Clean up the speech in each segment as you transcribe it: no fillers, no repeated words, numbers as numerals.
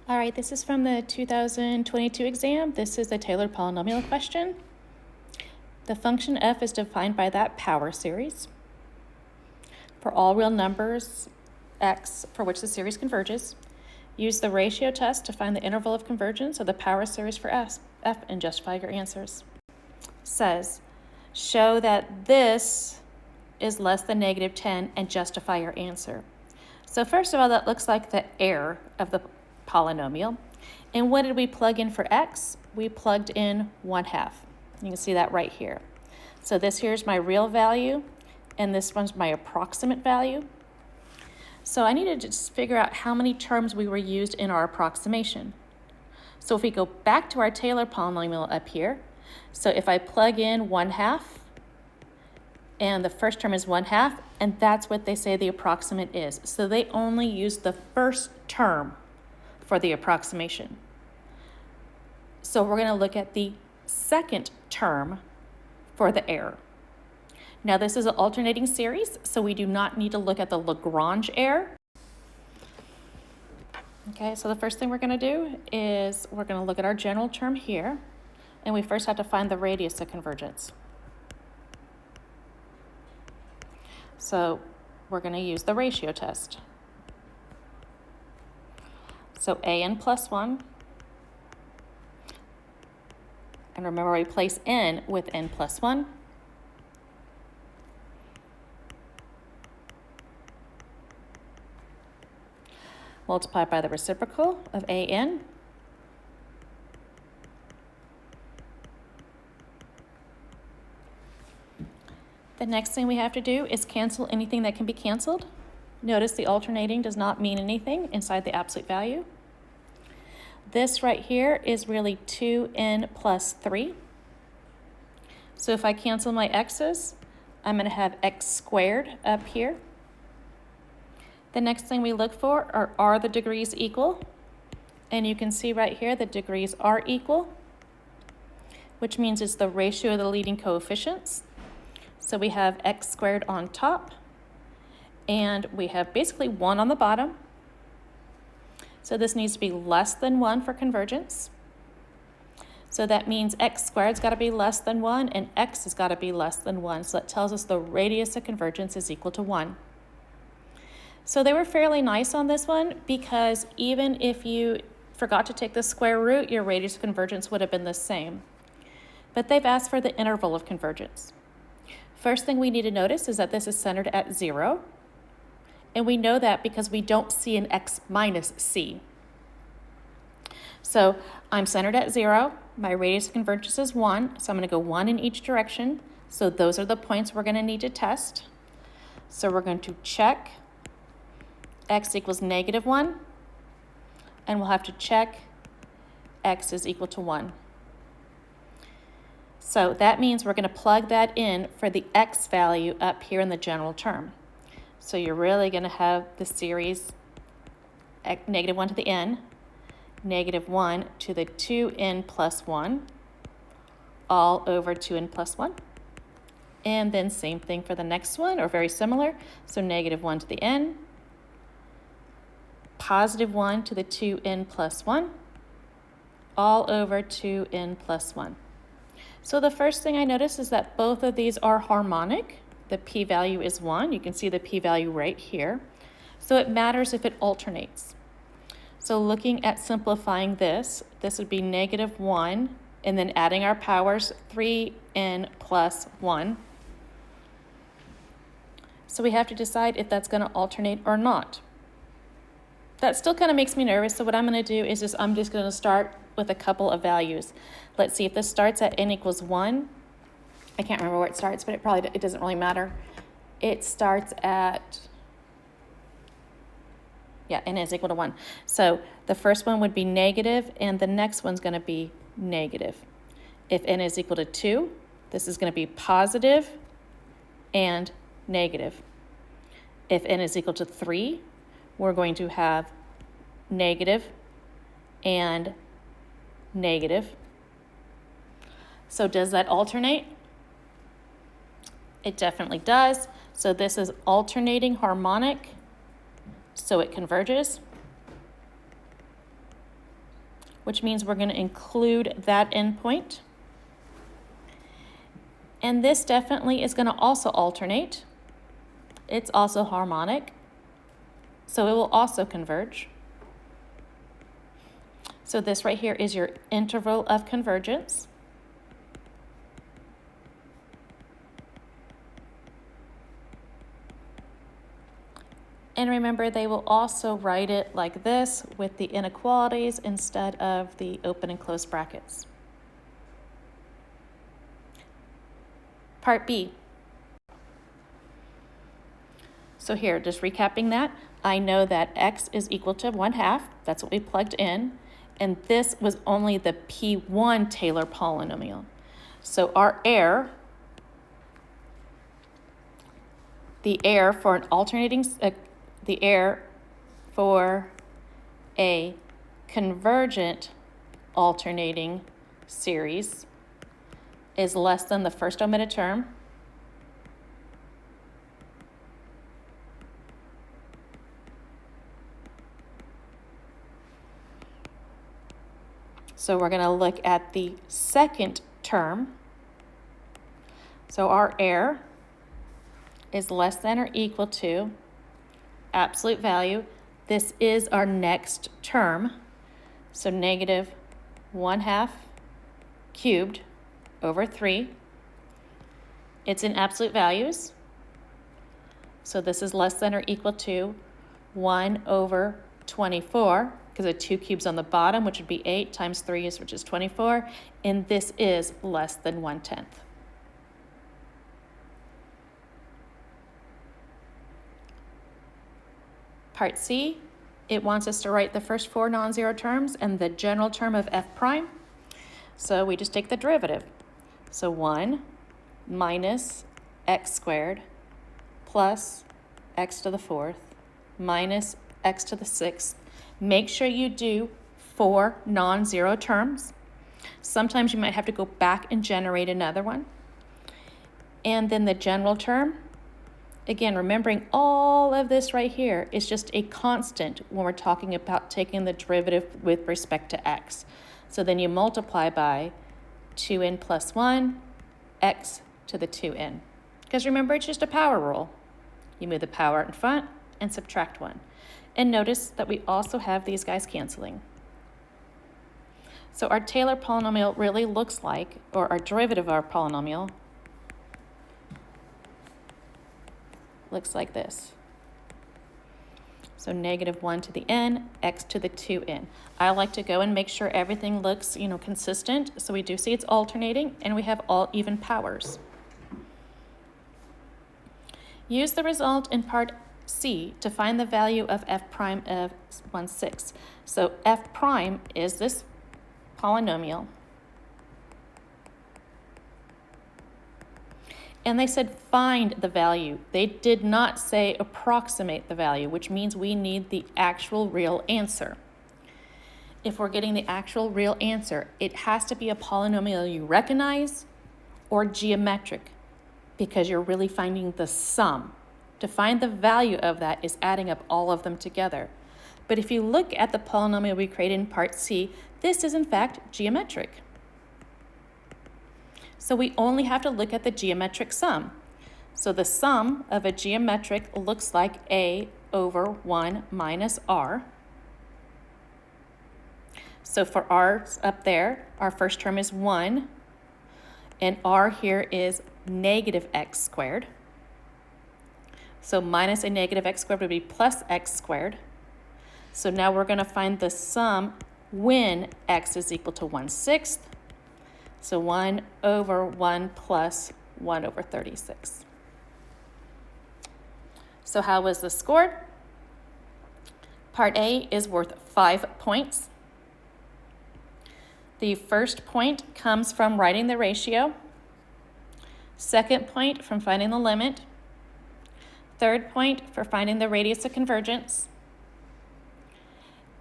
All right, this is from the 2022 exam. This is a tailored polynomial question. The function f is defined by that power series for all real numbers x for which the series converges. Use the ratio test to find the interval of convergence of the power series for f and justify your answers. Says, show that this is less than -10 and justify your answer. So first of all, that looks like the error of the polynomial. And what did we plug in for x? We plugged in 1/2. You can see that right here. So this here is my real value, and this one's my approximate value. So I needed to just figure out how many terms we were used in our approximation. So if we go back to our Taylor polynomial up here, so if I plug in 1/2, and the first term is 1/2, and that's what they say the approximate is. So they only use the first term for the approximation. So we're going to look at the second term for the error. Now this is an alternating series, so we do not need to look at the Lagrange error. Okay, so the first thing we're going to do is we're going to look at our general term here, and we first have to find the radius of convergence. So we're going to use the ratio test. So an plus 1, and remember we place n with n plus 1. Multiplied by the reciprocal of an. The next thing we have to do is cancel anything that can be canceled. Notice the alternating does not mean anything inside the absolute value. This right here is really 2n plus 3. So if I cancel my x's, I'm going to have x squared up here. The next thing we look for are the degrees equal? And you can see right here the degrees are equal, which means it's the ratio of the leading coefficients. So we have x squared on top, and we have basically 1 on the bottom. So this needs to be less than 1 for convergence. So that means x squared's got to be less than 1, and x has got to be less than 1. So that tells us the radius of convergence is equal to 1. So they were fairly nice on this one, because even if you forgot to take the square root, your radius of convergence would have been the same. But they've asked for the interval of convergence. First thing we need to notice is that this is centered at 0. And we know that because we don't see an x minus c. So I'm centered at 0. My radius of convergence is 1. So I'm going to go 1 in each direction. So those are the points we're going to need to test. So we're going to check x equals -1. And we'll have to check x is equal to 1. So that means we're going to plug that in for the x value up here in the general term. So you're really going to have the series -1 to the n, -1 to the 2n plus 1, all over 2n plus 1. And then same thing for the next one, or very similar. So -1 to the n, +1 to the 2n plus 1, all over 2n plus 1. So the first thing I notice is that both of these are harmonic. The p-value is 1. You can see the p-value right here. So it matters if it alternates. So looking at simplifying this would be -1, and then adding our powers, 3n plus 1. So we have to decide if that's going to alternate or not. That still kind of makes me nervous, so what I'm going to do is I'm just going to start with a couple of values. Let's see if this starts at n equals 1. I can't remember where it starts, but it doesn't really matter. It starts at, yeah, n is equal to 1. So the first one would be negative, and the next one's going to be negative. If n is equal to 2, this is going to be positive and negative. If n is equal to 3, we're going to have negative and negative. So does that alternate? It definitely does. So this is alternating harmonic, so it converges. which means we're going to include that endpoint. And this definitely is going to also alternate. It's also harmonic, so it will also converge. So this right here is your interval of convergence. And remember, they will also write it like this with the inequalities instead of the open and closed brackets. Part B. So here, just recapping that, I know that x is equal to 1/2. That's what we plugged in. And this was only the P1 Taylor polynomial. So our error, the error for an alternating, the error for a convergent alternating series is less than the first omitted term. So we're going to look at the second term. So our error is less than or equal to absolute value. This is our next term. So negative 1/2 cubed over 3. It's in absolute values. So this is less than or equal to 1 over 24, because of 2 cubes on the bottom, which would be 8 times 3, which is 24. And this is less than 1/10. Part C, it wants us to write the first 4 non-zero terms and the general term of f prime. So we just take the derivative. So 1 minus x squared plus x to the 4th minus x to the 6th. Make sure you do 4 non-zero terms. Sometimes you might have to go back and generate another one. And then the general term, again, remembering all of this right here is just a constant when we're talking about taking the derivative with respect to x. So then you multiply by 2n plus 1, x to the 2n. Because remember, it's just a power rule. You move the power in front and subtract 1. And notice that we also have these guys canceling. So our Taylor polynomial really looks like, or our derivative of our polynomial, looks like this. So negative 1 to the n, x to the 2n. I like to go and make sure everything looks, consistent. So we do see it's alternating, and we have all even powers. Use the result in part C to find the value of f prime of 1/6. So f prime is this polynomial. And they said find the value. They did not say approximate the value, which means we need the actual real answer. If we're getting the actual real answer, it has to be a polynomial you recognize or geometric, because you're really finding the sum. To find the value of that is adding up all of them together. But if you look at the polynomial we created in part C, this is in fact geometric. So we only have to look at the geometric sum. So the sum of a geometric looks like a over 1 minus r. So for r up there, our first term is 1, and r here is negative x squared. So minus a negative x squared would be plus x squared. So now we're going to find the sum when x is equal to 1/6. So 1 over 1 plus 1 over 36. So how was this scored? Part A is worth 5 points. The first point comes from writing the ratio. Second point from finding the limit. Third point for finding the radius of convergence.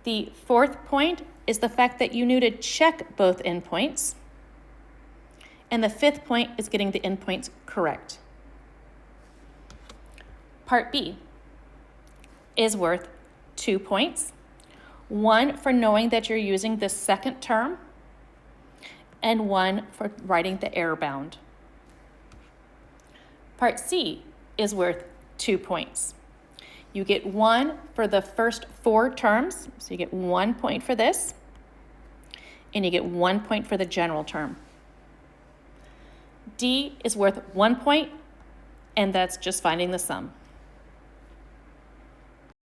The fourth point is the fact that you knew to check both endpoints. And the fifth point is getting the endpoints correct. Part B is worth 2 points. 1 for knowing that you're using the second term, and 1 for writing the error bound. Part C is worth 2 points. You get 1 for the first 4 terms, so you get 1 point for this, and you get 1 point for the general term. D is worth 1 point, and that's just finding the sum.